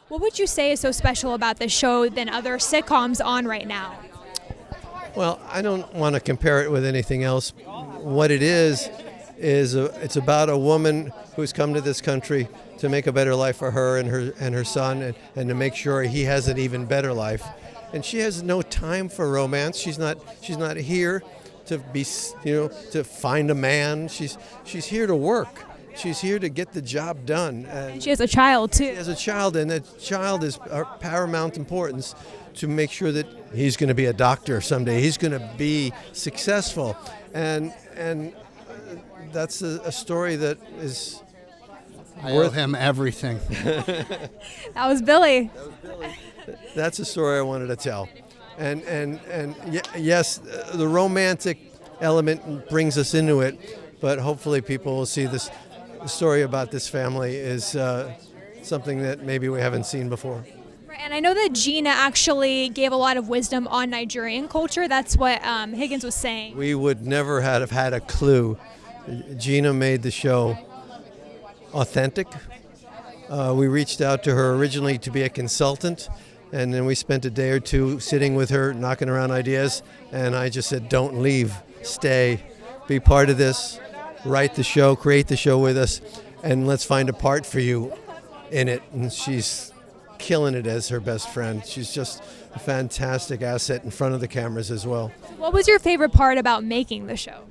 What would you say is so special about this show than other sitcoms on right now? Well, I don't want to compare it with anything else. What it is it's about a woman who's come to this country to make a better life for her and her son, and to make sure he has an even better life. And she has no time for romance. She's not here to be, to find a man. She's here to work. She's here to get the job done. And she has a child too. She has a child, and that child is of paramount importance to make sure that he's going to be a doctor someday. He's going to be successful, and that's a story that is. I owe him everything. That was Billy. That's a story I wanted to tell, and yes, the romantic element brings us into it, but hopefully people will see this story about this family is something that maybe we haven't seen before. Right, and I know that Gina actually gave a lot of wisdom on Nigerian culture. That's what Higgins was saying. We would never have had a clue. Gina made the show authentic. We reached out to her originally to be a consultant, and then we spent a day or two sitting with her, knocking around ideas, and I just said, don't leave, stay, be part of this, write the show, create the show with us, and let's find a part for you in it. And she's killing it as her best friend. She's just a fantastic asset in front of the cameras as well. What was your favorite part about making the show?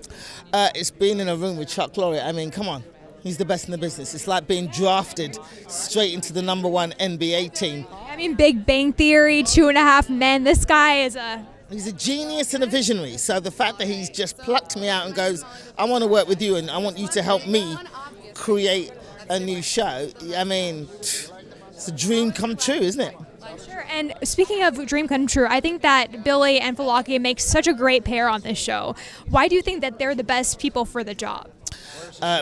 It's being in a room with Chuck Lorre. I mean, come on. He's the best in the business. It's like being drafted straight into the #1 NBA team. I mean, Big Bang Theory, 2.5 Men. This guy is He's a genius and a visionary. So the fact that he's just plucked me out and goes, I want to work with you and I want you to help me create a new show. I mean, it's a dream come true, isn't it? Sure. And speaking of dream come true, I think that Billy and Falake make such a great pair on this show. Why do you think that they're the best people for the job?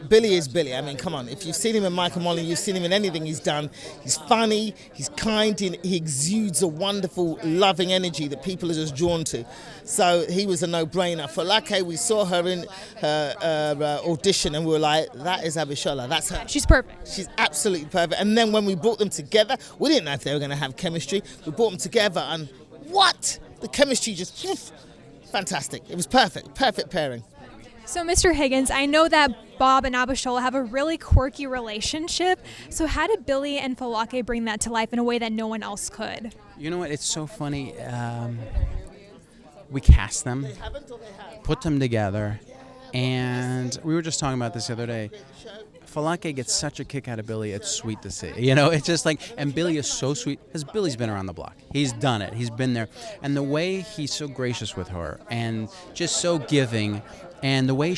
Billy is Billy. I mean, come on. If you've seen him in Michael Molly, you've seen him in anything he's done. He's funny, he's kind, he exudes a wonderful, loving energy that people are just drawn to. So he was a no-brainer. For Falake, we saw her in her audition and we were like, that is Abishola. That's her. She's perfect. She's absolutely perfect. And then when we brought them together, we didn't know if they were going to have chemistry. We brought them together and what? The chemistry just, fantastic. It was perfect. Perfect pairing. So, Mr. Higgins, I know that Bob and Abishola have a really quirky relationship. So how did Billy and Falake bring that to life in a way that no one else could? You know what? It's so funny. We cast them, put them together, and we were just talking about this the other day. Falake gets such a kick out of Billy, it's sweet to see. You know, it's just like, and Billy is so sweet, because Billy's been around the block. He's done it, he's been there. And the way he's so gracious with her, and just so giving, and the way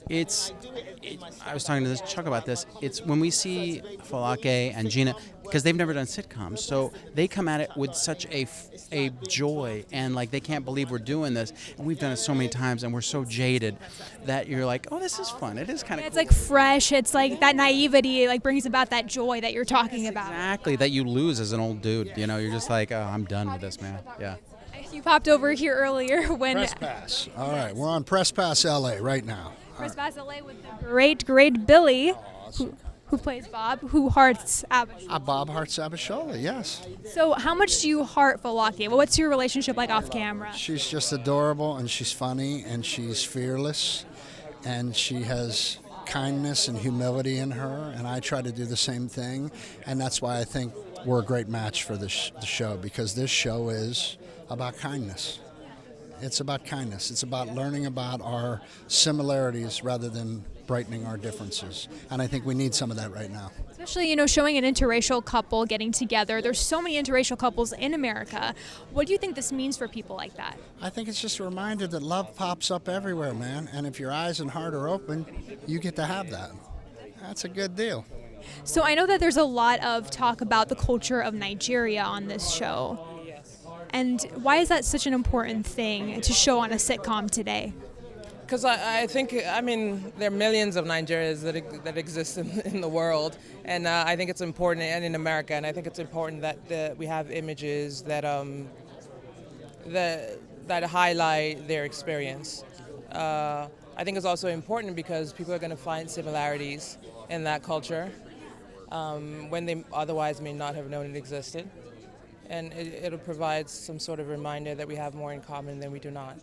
I was talking to Chuck about this, it's when we see Falake and Gina, because they've never done sitcoms, so they come at it with such a joy, and like they can't believe we're doing this, and we've done it so many times, and we're so jaded that you're like, oh, this is fun. It is kind of It's cool. Like fresh. It's like that naivety like brings about that joy that you're talking about. Exactly, that you lose as an old dude. You know, you're just like, oh, I'm done with this, man. Yeah. You popped over here earlier when... Press Pass. All right, we're on PressPassLA right now. PressPassLA with the great Billy, who plays Bob, who hearts Abishola. Bob Hearts Abishola, yes. So how much do you heart Falake? Well, what's your relationship like off camera? She's just adorable, and she's funny, and she's fearless, and she has kindness and humility in her, and I try to do the same thing, and that's why I think we're a great match for the show, because this show is about kindness. It's about kindness. It's about learning about our similarities rather than brightening our differences. And I think we need some of that right now. Especially, you know, showing an interracial couple getting together. There's so many interracial couples in America. What do you think this means for people like that? I think it's just a reminder that love pops up everywhere, man. And if your eyes and heart are open, you get to have that. That's a good deal. So I know that there's a lot of talk about the culture of Nigeria on this show. And why is that such an important thing to show on a sitcom today? Because I think, I mean, there are millions of Nigerians that exist in the world, and I think it's important, and in America, and I think it's important that we have images that that highlight their experience. I think it's also important because people are going to find similarities in that culture. when they otherwise may not have known it existed. And it'll provide some sort of reminder that we have more in common than we do not.